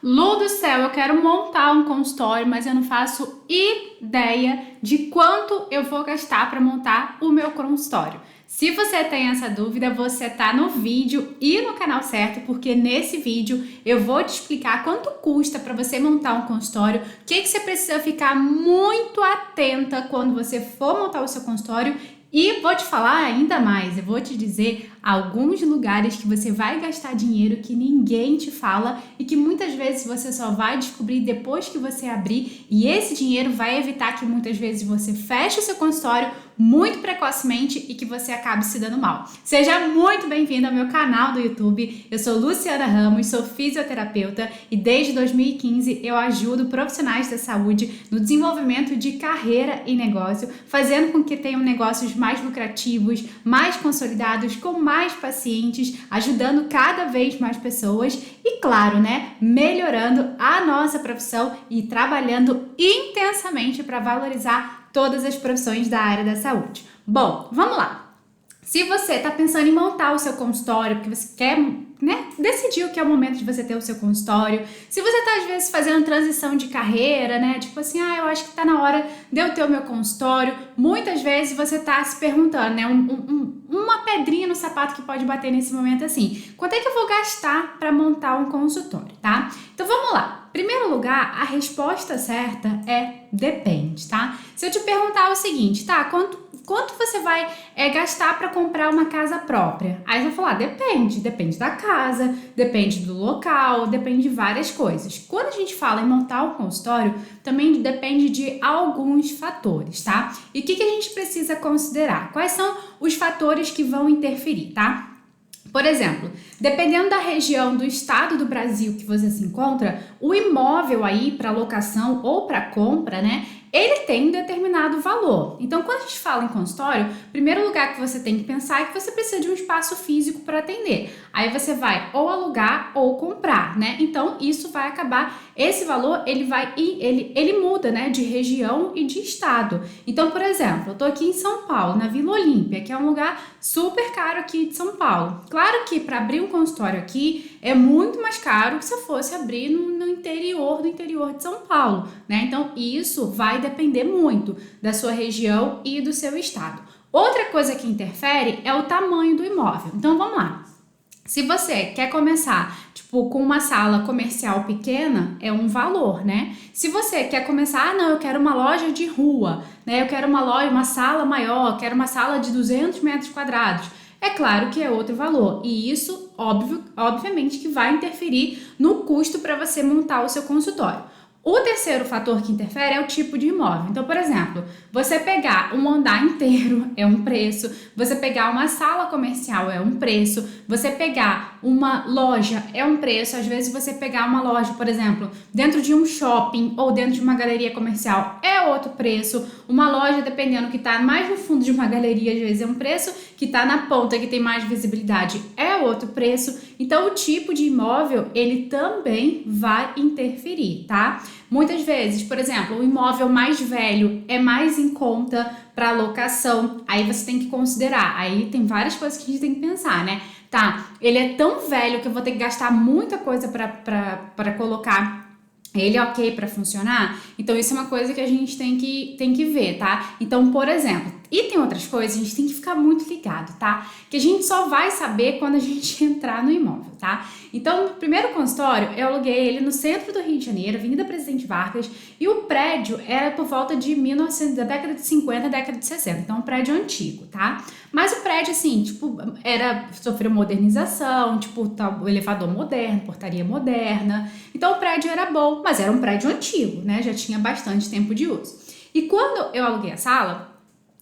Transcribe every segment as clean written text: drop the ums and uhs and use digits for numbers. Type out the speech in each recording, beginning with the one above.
Lu do céu, eu quero montar um consultório, mas eu não faço ideia de quanto eu vou gastar para montar o meu consultório. Se você tem essa dúvida, você tá no vídeo e no canal certo, porque nesse vídeo eu vou te explicar quanto custa para você montar um consultório, o que você precisa ficar muito atenta quando você for montar o seu consultório. E vou te falar ainda mais, eu vou te dizer alguns lugares que você vai gastar dinheiro que ninguém te fala e que muitas vezes você só vai descobrir depois que você abrir, e esse dinheiro vai evitar que muitas vezes você feche o seu consultório muito precocemente e que você acabe se dando mal. Seja muito bem-vindo ao meu canal do YouTube. Eu sou Luciana Ramos, sou fisioterapeuta e desde 2015 eu ajudo profissionais da saúde no desenvolvimento de carreira e negócio, fazendo com que tenham negócios mais lucrativos, mais consolidados, com mais pacientes, ajudando cada vez mais pessoas e, claro, né, melhorando a nossa profissão e trabalhando intensamente para valorizar todas as profissões da área da saúde. Bom, vamos lá. Se você está pensando em montar o seu consultório, porque você quer, né, decidiu que é o momento de você ter o seu consultório, se você está às vezes fazendo transição de carreira, né, tipo assim, eu acho que está na hora de eu ter o meu consultório, muitas vezes você está se perguntando, né, uma pedrinha no sapato que pode bater nesse momento assim, quanto é que eu vou gastar para montar um consultório, tá? Então vamos lá. Primeiro lugar, a resposta certa é depende, tá? Se eu te perguntar o seguinte, tá, quanto você vai gastar para comprar uma casa própria? Aí você vai falar, depende da casa, depende do local, depende de várias coisas. Quando a gente fala em montar um consultório, também depende de alguns fatores, tá? E o que a gente precisa considerar? Quais são os fatores que vão interferir, tá? Por exemplo, dependendo da região do estado do Brasil que você se encontra, o imóvel aí para locação ou para compra, né, ele tem um determinado valor. Então, quando a gente fala em consultório, o primeiro lugar que você tem que pensar é que você precisa de um espaço físico para atender. Aí você vai ou alugar ou comprar, né? Então, isso vai acabar, esse valor, ele muda, né, de região e de estado. Então, por exemplo, eu tô aqui em São Paulo, na Vila Olímpia, que é um lugar super caro aqui de São Paulo. Claro que para abrir um consultório aqui é muito mais caro que se eu fosse abrir no interior do interior de São Paulo, né? Então, isso vai depender muito da sua região e do seu estado. Outra coisa que interfere é o tamanho do imóvel. Então, vamos lá. Se você quer começar, tipo, com uma sala comercial pequena, é um valor, né? Se você quer começar, não, eu quero uma loja de rua, né? Eu quero uma sala maior, quero uma sala de 200 metros quadrados. É claro que é outro valor. E isso, obviamente, que vai interferir no custo para você montar o seu consultório. O terceiro fator que interfere é o tipo de imóvel. Então, por exemplo, você pegar um andar inteiro é um preço, você pegar uma sala comercial é um preço, você pegar uma loja é um preço, às vezes você pegar uma loja, por exemplo, dentro de um shopping ou dentro de uma galeria comercial é outro preço, uma loja, dependendo que está mais no fundo de uma galeria, às vezes é um preço, que está na ponta, que tem mais visibilidade, é outro preço. Então, o tipo de imóvel, ele também vai interferir, tá? Muitas vezes, por exemplo, o imóvel mais velho é mais em conta para locação, aí você tem que considerar, aí tem várias coisas que a gente tem que pensar, né? Tá, ele é tão velho que eu vou ter que gastar muita coisa para colocar ele é ok para funcionar? Então, isso é uma coisa que a gente tem que ver, tá? Então, por exemplo, e tem outras coisas, a gente tem que ficar muito ligado, tá? Que a gente só vai saber quando a gente entrar no imóvel, tá? Então, no primeiro consultório, eu aluguei ele no centro do Rio de Janeiro, Avenida Presidente Vargas, e o prédio era por volta de 1900, da década de 50, década de 60, então um prédio antigo, tá? Mas o prédio, assim, tipo, sofreu modernização, tipo, tá, o elevador moderno, portaria moderna, então o prédio era bom, mas era um prédio antigo, né? Já tinha bastante tempo de uso. E quando eu aluguei a sala,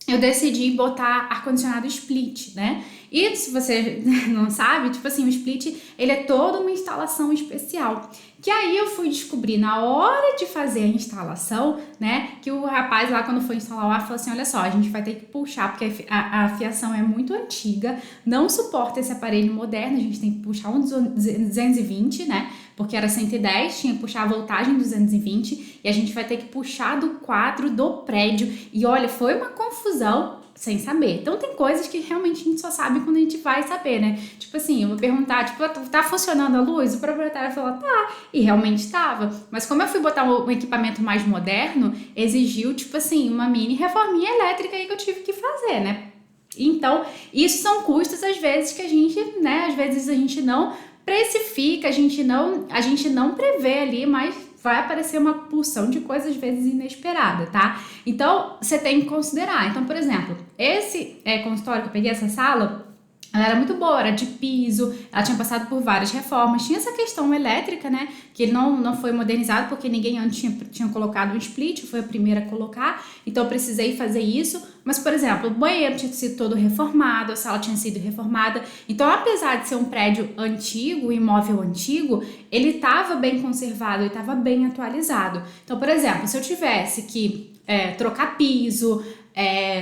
eu decidi botar ar-condicionado split, né? E se você não sabe, tipo assim, o split, ele é toda uma instalação especial. Que aí eu fui descobrir na hora de fazer a instalação, né? Que o rapaz lá, quando foi instalar o ar, falou assim, olha só, a gente vai ter que puxar, porque a fiação é muito antiga, não suporta esse aparelho moderno, a gente tem que puxar um 220, né? Porque era 110, tinha que puxar a voltagem 220 e a gente vai ter que puxar do quadro do prédio. E olha, foi uma confusão. sem saber. Então tem coisas que realmente a gente só sabe quando a gente vai saber, né? Tipo assim, eu vou perguntar, tipo, tá funcionando a luz? O proprietário falou, tá, e realmente estava. Mas como eu fui botar um equipamento mais moderno, exigiu, tipo assim, uma mini reforminha elétrica aí que eu tive que fazer, né? Então, isso são custos, às vezes, que a gente, né, às vezes a gente não precifica, a gente não prevê ali, mas vai aparecer uma porção de coisas, às vezes, inesperada, tá? Então, você tem que considerar. Então, por exemplo, esse consultório que eu peguei, essa sala, ela era muito boa, era de piso, ela tinha passado por várias reformas, tinha essa questão elétrica, né, que não foi modernizado porque ninguém antes tinha colocado um split, foi a primeira a colocar, então eu precisei fazer isso, mas, por exemplo, o banheiro tinha sido todo reformado, a sala tinha sido reformada, então apesar de ser um prédio antigo, um imóvel antigo, ele estava bem conservado, ele estava bem atualizado. Então, por exemplo, se eu tivesse que trocar piso,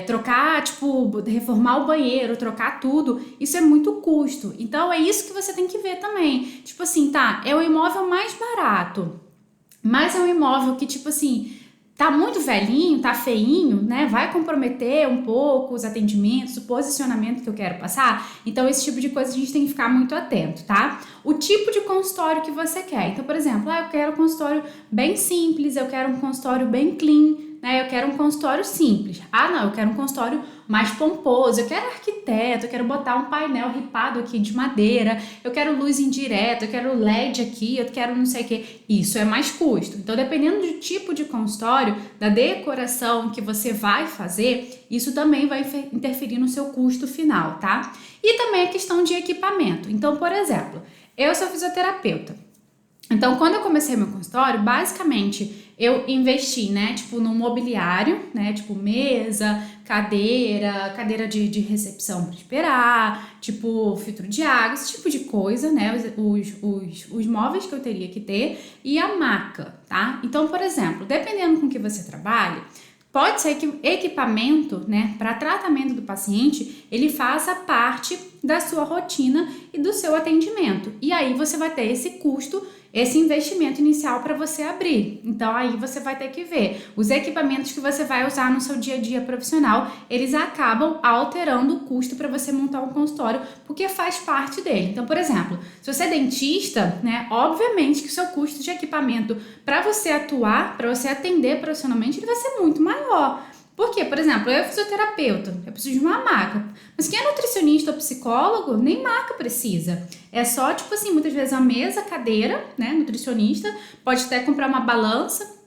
trocar, tipo, reformar o banheiro, trocar tudo, isso é muito custo. Então, é isso que você tem que ver também. Tipo assim, tá, é o imóvel mais barato, mas é um imóvel que, tipo assim, tá muito velhinho, tá feinho, né? Vai comprometer um pouco os atendimentos, o posicionamento que eu quero passar. Então, esse tipo de coisa a gente tem que ficar muito atento, tá? O tipo de consultório que você quer. Então, por exemplo, eu quero um consultório bem simples, eu quero um consultório bem clean, né? Eu quero um consultório simples. Ah, não, eu quero um consultório mais pomposo, eu quero arquiteto, eu quero botar um painel ripado aqui de madeira, eu quero luz indireta, eu quero LED aqui, eu quero não sei o que. Isso é mais custo. Então, dependendo do tipo de consultório, da decoração que você vai fazer, isso também vai interferir no seu custo final, tá? E também a questão de equipamento. Então, por exemplo, eu sou fisioterapeuta. Então, quando eu comecei meu consultório, basicamente eu investi, né, tipo, no mobiliário, né, tipo, mesa, cadeira de recepção para esperar, tipo, filtro de água, esse tipo de coisa, né, os móveis que eu teria que ter e a maca, tá? Então, por exemplo, dependendo com que você trabalha, pode ser que o equipamento, né, para tratamento do paciente, ele faça parte da sua rotina e do seu atendimento. E aí você vai ter esse custo, esse investimento inicial para você abrir. Então aí você vai ter que ver. Os equipamentos que você vai usar no seu dia a dia profissional, eles acabam alterando o custo para você montar um consultório, porque faz parte dele. Então, por exemplo, se você é dentista, né, obviamente que o seu custo de equipamento para você atuar, para você atender profissionalmente, ele vai ser muito maior. Por quê? Por exemplo, eu fisioterapeuta, eu preciso de uma maca. Mas quem é nutricionista ou psicólogo, nem maca precisa. É só, tipo assim, muitas vezes a mesa, cadeira, né, nutricionista, pode até comprar uma balança,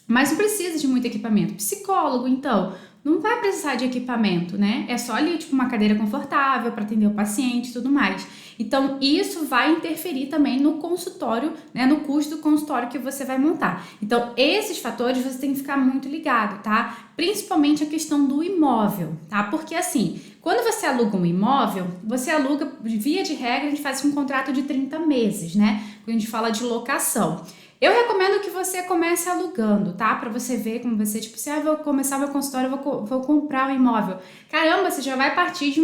mas não precisa de muito equipamento. Psicólogo, então, não vai precisar de equipamento, né? É só ali, tipo, uma cadeira confortável para atender o paciente e tudo mais. Então, isso vai interferir também no consultório, né? No custo do consultório que você vai montar. Então, esses fatores você tem que ficar muito ligado, tá? Principalmente a questão do imóvel, tá? Porque, assim, quando você aluga um imóvel, você aluga, via de regra, a gente faz um contrato de 30 meses, né? Quando a gente fala de locação. Eu recomendo que você comece alugando, tá? Pra você ver como você, tipo, se eu vou começar meu consultório, eu vou comprar um imóvel. Caramba, você já vai partir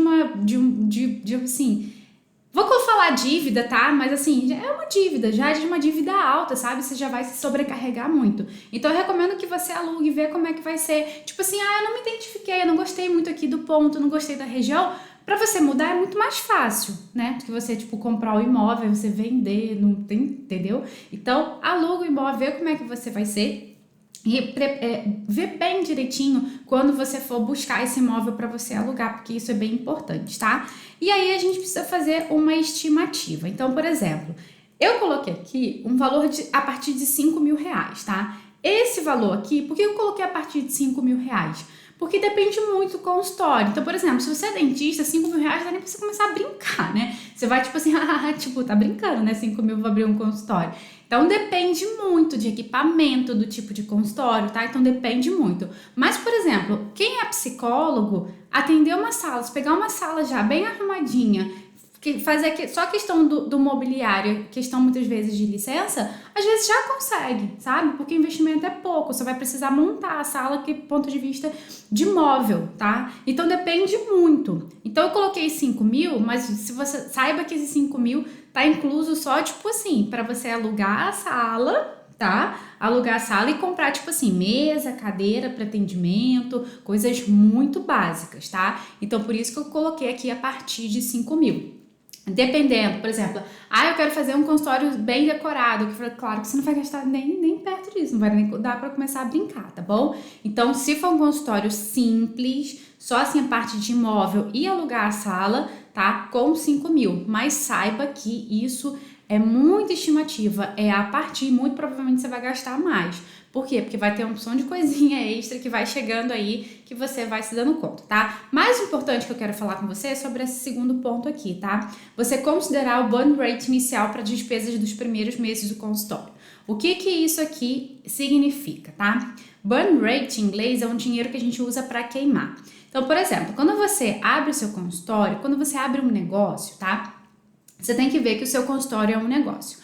assim, vou falar dívida, tá? Mas assim, é uma dívida, já é de uma dívida alta, sabe? Você já vai se sobrecarregar muito. Então eu recomendo que você alugue e vê como é que vai ser. Tipo assim, eu não me identifiquei, eu não gostei muito aqui do ponto, não gostei da região. Pra você mudar é muito mais fácil, né? Do que você, tipo, comprar o imóvel, você vender, não tem, entendeu? Então, aluga o imóvel, vê como é que você vai ser e vê bem direitinho quando você for buscar esse imóvel para você alugar, porque isso é bem importante, tá? E aí a gente precisa fazer uma estimativa. Então, por exemplo, eu coloquei aqui um valor a partir de R$5.000, tá? Esse valor aqui, por que eu coloquei a partir de R$5.000? Porque depende muito do consultório. Então, por exemplo, se você é dentista, R$5.000 dá nem pra você começar a brincar, né? Você vai tipo assim, tipo, tá brincando, né? 5 mil vou abrir um consultório. Então, depende muito de equipamento, do tipo de consultório, tá? Então, depende muito. Mas, por exemplo, quem é psicólogo, atender uma sala, se pegar uma sala já bem arrumadinha, fazer só a questão do mobiliário, questão muitas vezes de licença, às vezes já consegue, sabe? Porque o investimento é pouco, você vai precisar montar a sala que ponto de vista de móvel, tá? Então depende muito. Então eu coloquei 5 mil, mas se você saiba que esses 5 mil tá incluso só, tipo assim, para você alugar a sala, tá? Alugar a sala e comprar, tipo assim, mesa, cadeira para atendimento, coisas muito básicas, tá? Então, por isso que eu coloquei aqui a partir de 5 mil. Dependendo, por exemplo, eu quero fazer um consultório bem decorado. Claro que você não vai gastar nem perto disso, não vai nem dar para começar a brincar, tá bom? Então, se for um consultório simples, só assim a parte de imóvel e alugar a sala, tá? Com 5 mil. Mas saiba que isso é muita estimativa, é a partir, muito provavelmente você vai gastar mais. Por quê? Porque vai ter uma opção de coisinha extra que vai chegando aí, que você vai se dando conta, tá? Mais importante que eu quero falar com você é sobre esse segundo ponto aqui, tá? Você considerar o burn rate inicial para despesas dos primeiros meses do consultório. O que isso aqui significa, tá? Burn rate em inglês é um dinheiro que a gente usa para queimar. Então, por exemplo, quando você abre o seu consultório, quando você abre um negócio, tá? Você tem que ver que o seu consultório é um negócio.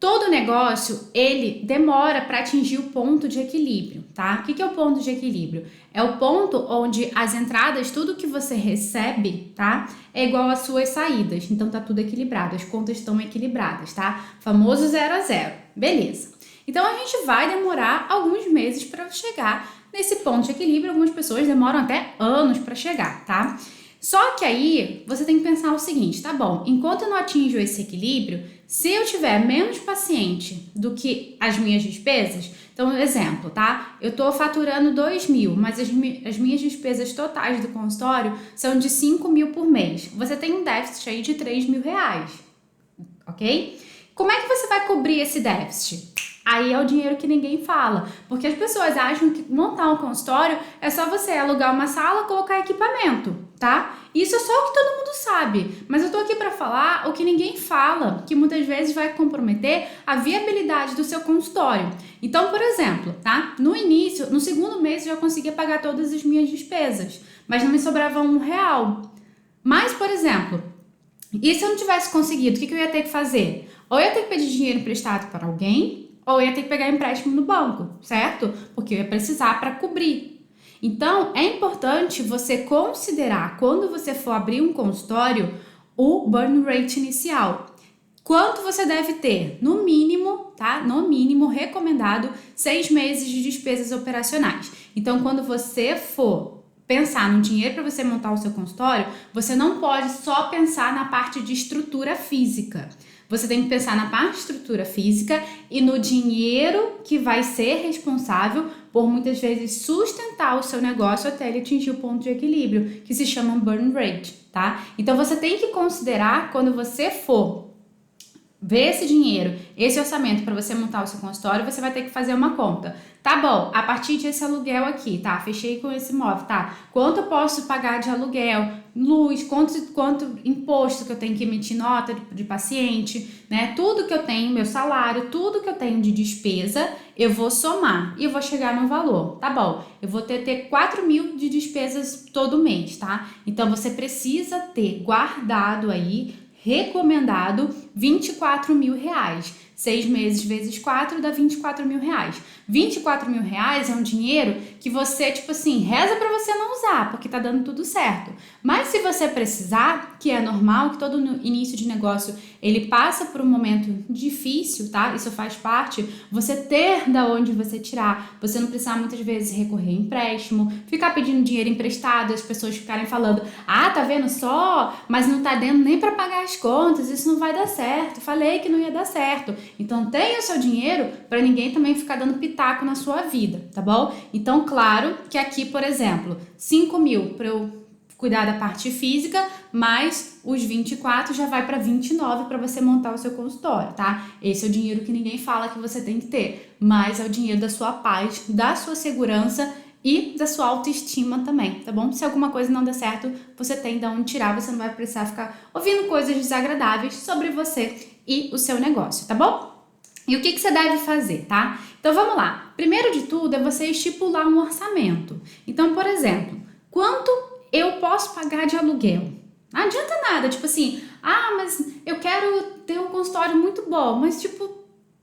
Todo negócio, ele demora para atingir o ponto de equilíbrio, tá? O que é o ponto de equilíbrio? É o ponto onde as entradas, tudo que você recebe, tá? É igual às suas saídas. Então, tá tudo equilibrado, as contas estão equilibradas, tá? Famoso 0 a 0. Beleza. Então, a gente vai demorar alguns meses para chegar nesse ponto de equilíbrio. Algumas pessoas demoram até anos para chegar, tá? Só que aí, você tem que pensar o seguinte, tá bom, enquanto eu não atinjo esse equilíbrio, se eu tiver menos paciente do que as minhas despesas, então, exemplo, tá? Eu tô faturando 2 mil, mas as minhas despesas totais do consultório são de 5 mil por mês. Você tem um déficit aí de 3 mil reais, ok? Como é que você vai cobrir esse déficit? Aí é o dinheiro que ninguém fala, porque as pessoas acham que montar um consultório é só você alugar uma sala, colocar equipamento, tá? Isso é só o que todo mundo sabe, mas eu tô aqui para falar o que ninguém fala, que muitas vezes vai comprometer a viabilidade do seu consultório. Então, por exemplo, tá? No início, no segundo mês eu já conseguia pagar todas as minhas despesas, mas não me sobrava R$1. Mas, por exemplo, e se eu não tivesse conseguido, o que eu ia ter que fazer? Ou eu ia ter que pedir dinheiro emprestado para alguém, ou eu ia ter que pegar empréstimo no banco, certo? Porque eu ia precisar para cobrir. Então, é importante você considerar, quando você for abrir um consultório, o burn rate inicial. Quanto você deve ter? No mínimo, tá? No mínimo, recomendado 6 meses de despesas operacionais. Então, quando você for pensar no dinheiro para você montar o seu consultório, você não pode só pensar na parte de estrutura física. Você tem que pensar na parte de estrutura física e no dinheiro que vai ser responsável por muitas vezes sustentar o seu negócio até ele atingir o ponto de equilíbrio, que se chama burn rate, tá? Então você tem que considerar, quando você for ver esse dinheiro, esse orçamento para você montar o seu consultório, você vai ter que fazer uma conta. Tá bom, a partir desse aluguel aqui, tá? Fechei com esse imóvel, tá? Quanto eu posso pagar de aluguel, luz, quanto imposto que eu tenho que emitir, nota de paciente, né? Tudo que eu tenho, meu salário, tudo que eu tenho de despesa, eu vou somar e eu vou chegar no valor. Tá bom, eu vou ter 4 mil de despesas todo mês, tá? Então, você precisa ter guardado aí, recomendado, 24 mil reais. 6 meses vezes 4 dá 24 mil reais. 24 mil reais é um dinheiro que você, tipo assim, reza pra você não usar, porque tá dando tudo certo. Mas se você precisar, que é normal, que todo início de negócio, ele passa por um momento difícil, tá? Isso faz parte, você ter da onde você tirar. Você não precisar muitas vezes recorrer a empréstimo, ficar pedindo dinheiro emprestado, as pessoas ficarem falando, tá vendo só? Mas não tá dando nem pra pagar as contas, isso não vai dar certo. Falei que não ia dar certo. Então, tenha o seu dinheiro para ninguém também ficar dando pitaco na sua vida, tá bom? Então, claro que aqui, por exemplo, 5 mil para eu cuidar da parte física, mais os 24 já vai para 29 para você montar o seu consultório, tá? Esse é o dinheiro que ninguém fala que você tem que ter, mas é o dinheiro da sua paz, da sua segurança e da sua autoestima também, tá bom? Se alguma coisa não der certo, você tem de onde tirar, você não vai precisar ficar ouvindo coisas desagradáveis sobre você e o seu negócio, tá bom? E o que você deve fazer, tá? Então vamos lá. Primeiro de tudo é você estipular um orçamento. Então, por exemplo, quanto eu posso pagar de aluguel? Não adianta nada, tipo assim, mas eu quero ter um consultório muito bom, mas tipo,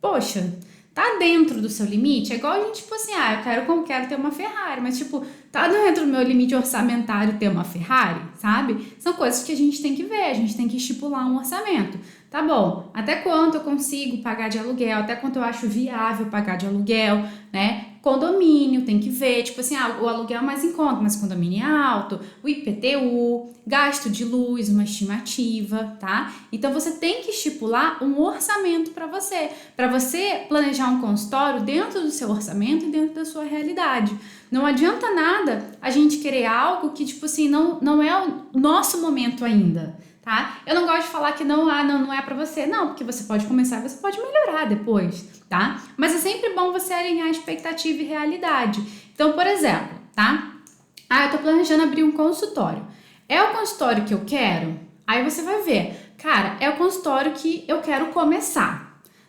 poxa, tá dentro do seu limite? É igual a gente, tipo assim, eu quero ter uma Ferrari, mas tipo, Tá dentro do meu limite orçamentário ter uma Ferrari, sabe? São coisas que a gente tem que ver, a gente tem que estipular um orçamento. Tá bom, até quanto eu consigo pagar de aluguel, até quanto eu acho viável pagar de aluguel, né? Condomínio, tem que ver, tipo assim, o aluguel é mais em conta, mas o condomínio é alto, o IPTU, gasto de luz, uma estimativa, tá? Então você tem que estipular um orçamento para você planejar um consultório dentro do seu orçamento e dentro da sua realidade. Não adianta nada a gente querer algo que, tipo assim, não é o nosso momento ainda, tá? Eu não gosto de falar que não é pra você. Não, porque você pode começar e você pode melhorar depois, tá? Mas é sempre bom você alinhar expectativa e realidade. Então, por exemplo, tá? Eu tô planejando abrir um consultório. É o consultório que eu quero? Aí você vai ver, cara, é o consultório que eu quero começar.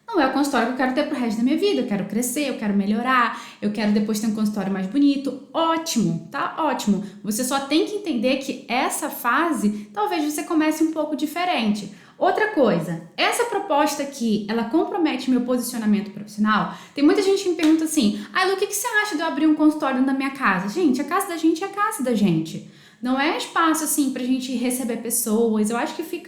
Não é o consultório que eu quero ter pro resto da minha vida. Eu quero crescer, eu quero melhorar, eu quero depois ter um consultório mais bonito. Ótimo, tá? Ótimo. Você só tem que entender que essa fase, talvez você comece um pouco diferente. Outra coisa, essa proposta aqui, ela compromete meu posicionamento profissional? Tem muita gente que me pergunta assim, Lu, o que você acha de eu abrir um consultório na minha casa? Gente, a casa da gente é a casa da gente. Não é espaço, assim, pra gente receber pessoas. Eu acho que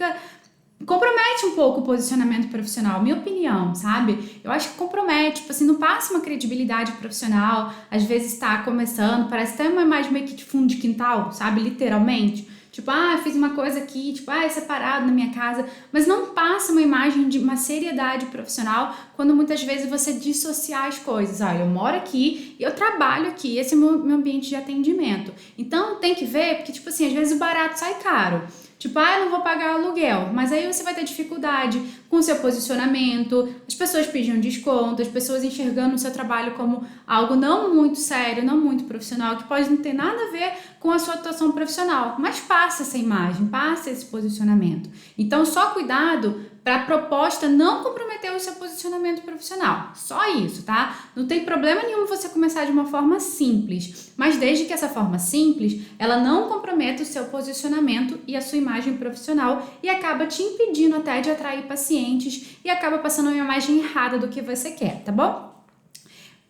compromete um pouco o posicionamento profissional, minha opinião, sabe? Eu acho que compromete, tipo assim, não passa uma credibilidade profissional, às vezes tá começando, parece até uma imagem meio que de fundo de quintal, sabe? Literalmente. Tipo, fiz uma coisa aqui, tipo, é separado na minha casa, mas não passa uma imagem de uma seriedade profissional quando muitas vezes você dissociar as coisas. Eu moro aqui, eu trabalho aqui, esse é o meu ambiente de atendimento. Então tem que ver, porque, tipo assim, às vezes o barato sai caro. Tipo, eu não vou pagar aluguel, mas aí você vai ter dificuldade com o seu posicionamento, as pessoas pedindo desconto, as pessoas enxergando o seu trabalho como algo não muito sério, não muito profissional, que pode não ter nada a ver com a sua atuação profissional, mas passa essa imagem, passa esse posicionamento. Então, só cuidado para a proposta não comprometer o seu posicionamento profissional. Só isso, tá? Não tem problema nenhum você começar de uma forma simples, mas desde que essa forma simples, ela não comprometa o seu posicionamento e a sua imagem profissional e acaba te impedindo até de atrair pacientes e acaba passando uma imagem errada do que você quer, tá bom?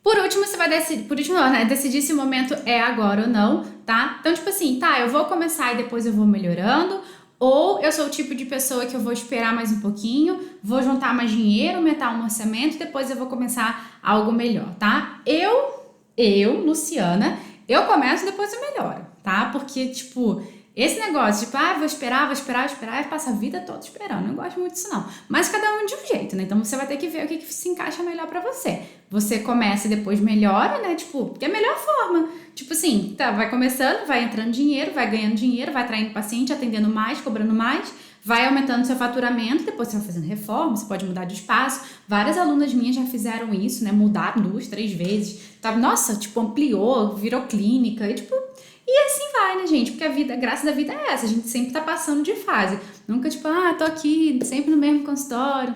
Por último, você vai decidir se o momento é agora ou não, tá? Então, tipo assim, eu vou começar e depois eu vou melhorando, ou eu sou o tipo de pessoa que eu vou esperar mais um pouquinho, vou juntar mais dinheiro, aumentar um orçamento, depois eu vou começar algo melhor, tá? Eu, Luciana, eu começo e depois eu melhoro, tá? Porque, tipo, esse negócio, vou esperar e passa a vida toda esperando. Eu não gosto muito disso, não. Mas cada um de um jeito, né? Então você vai ter que ver o que se encaixa melhor pra você. Você começa e depois melhora, né? Tipo, que é a melhor forma. Tipo assim, vai começando, vai entrando dinheiro, vai ganhando dinheiro, vai atraindo paciente, atendendo mais, cobrando mais, vai aumentando seu faturamento, depois você vai fazendo reforma, você pode mudar de espaço. Várias alunas minhas já fizeram isso, né? Mudaram 2, 3 vezes. Nossa, tipo, ampliou, virou clínica e tipo... E assim vai, né, gente? Porque a graça da vida é essa, a gente sempre tá passando de fase. Nunca, tipo, tô aqui sempre no mesmo consultório,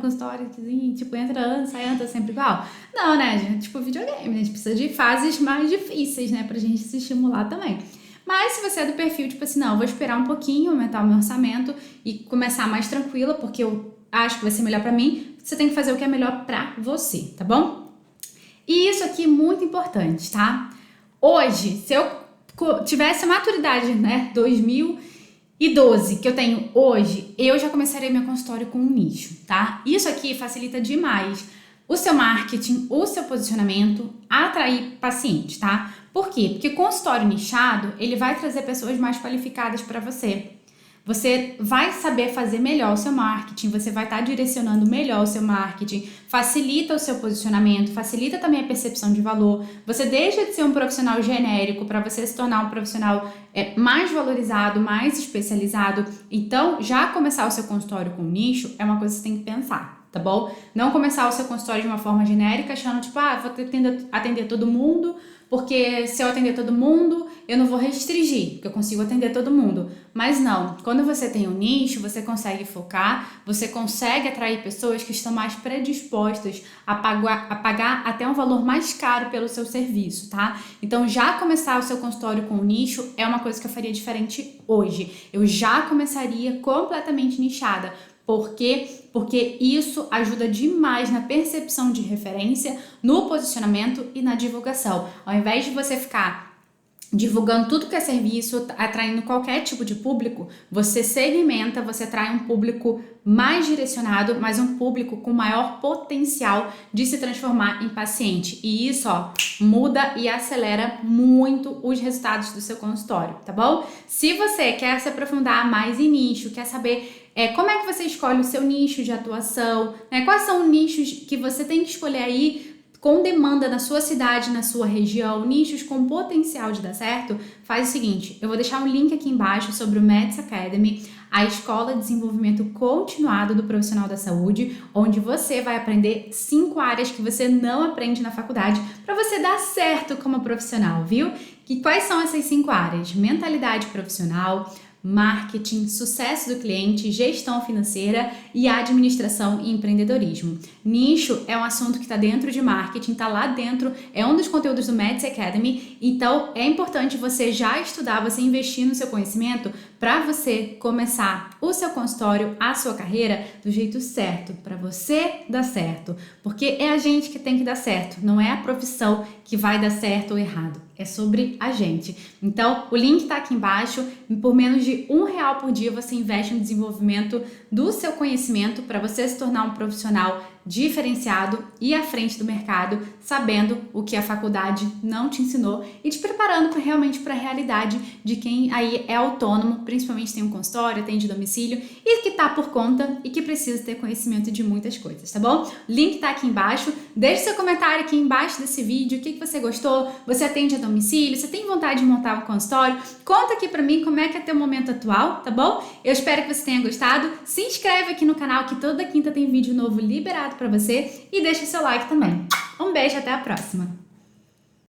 tipo, entra, sai, entra sempre igual. Não, né, gente? Tipo, videogame, né? A gente precisa de fases mais difíceis, né, pra gente se estimular também. Mas se você é do perfil, tipo assim, não, eu vou esperar um pouquinho, aumentar o meu orçamento e começar mais tranquila, porque eu acho que vai ser melhor pra mim, você tem que fazer o que é melhor pra você, tá bom? E isso aqui é muito importante, tá? Hoje, se eu tivesse a maturidade, né, 2012 que eu tenho hoje, eu já começaria meu consultório com um nicho, tá? Isso aqui facilita demais o seu marketing, o seu posicionamento, atrair pacientes, tá? Por quê? Porque consultório nichado, ele vai trazer pessoas mais qualificadas para você. Você vai saber fazer melhor o seu marketing, você vai estar direcionando melhor o seu marketing, facilita o seu posicionamento, facilita também a percepção de valor. Você deixa de ser um profissional genérico para você se tornar um profissional mais valorizado, mais especializado. Então, já começar o seu consultório com nicho é uma coisa que você tem que pensar, tá bom? Não começar o seu consultório de uma forma genérica, achando tipo, vou atender todo mundo, porque se eu atender todo mundo, eu não vou restringir, porque eu consigo atender todo mundo. Mas não, quando você tem um nicho, você consegue focar, você consegue atrair pessoas que estão mais predispostas a pagar até um valor mais caro pelo seu serviço, tá? Então, já começar o seu consultório com um nicho é uma coisa que eu faria diferente hoje. Eu já começaria completamente nichada. Por quê? Porque isso ajuda demais na percepção de referência, no posicionamento e na divulgação. Ao invés de você ficar divulgando tudo que é serviço, atraindo qualquer tipo de público, você segmenta, você atrai um público mais direcionado, mas um público com maior potencial de se transformar em paciente. E isso, ó, muda e acelera muito os resultados do seu consultório, tá bom? Se você quer se aprofundar mais em nicho, quer saber como é que você escolhe o seu nicho de atuação, né? Quais são os nichos que você tem que escolher aí com demanda na sua cidade, na sua região, nichos com potencial de dar certo, faz o seguinte, eu vou deixar um link aqui embaixo sobre o Meds Academy, a Escola de Desenvolvimento Continuado do Profissional da Saúde, onde você vai aprender 5 áreas que você não aprende na faculdade para você dar certo como profissional, viu? E quais são essas 5 áreas? Mentalidade profissional, marketing, sucesso do cliente, gestão financeira e administração e empreendedorismo. Nicho é um assunto que está dentro de marketing, está lá dentro, é um dos conteúdos do Meds Academy, então é importante você já estudar, você investir no seu conhecimento para você começar o seu consultório, a sua carreira do jeito certo, para você dar certo, porque é a gente que tem que dar certo, não é a profissão que vai dar certo ou errado. É sobre a gente. Então, o link está aqui embaixo. Por menos de R$1 por dia, você investe no desenvolvimento do seu conhecimento para você se tornar um profissional diferenciado e à frente do mercado, sabendo o que a faculdade não te ensinou e te preparando realmente para a realidade de quem aí é autônomo, principalmente tem um consultório, atende domicílio e que está por conta e que precisa ter conhecimento de muitas coisas, tá bom? O link está aqui embaixo. Deixe seu comentário aqui embaixo desse vídeo, o que você gostou, você atende a domicílio, você tem vontade de montar um consultório, conta aqui pra mim como é que é teu momento atual, tá bom? Eu espero que você tenha gostado, se inscreve aqui no canal que toda quinta tem vídeo novo liberado pra você e deixa seu like também. Um beijo, até a próxima!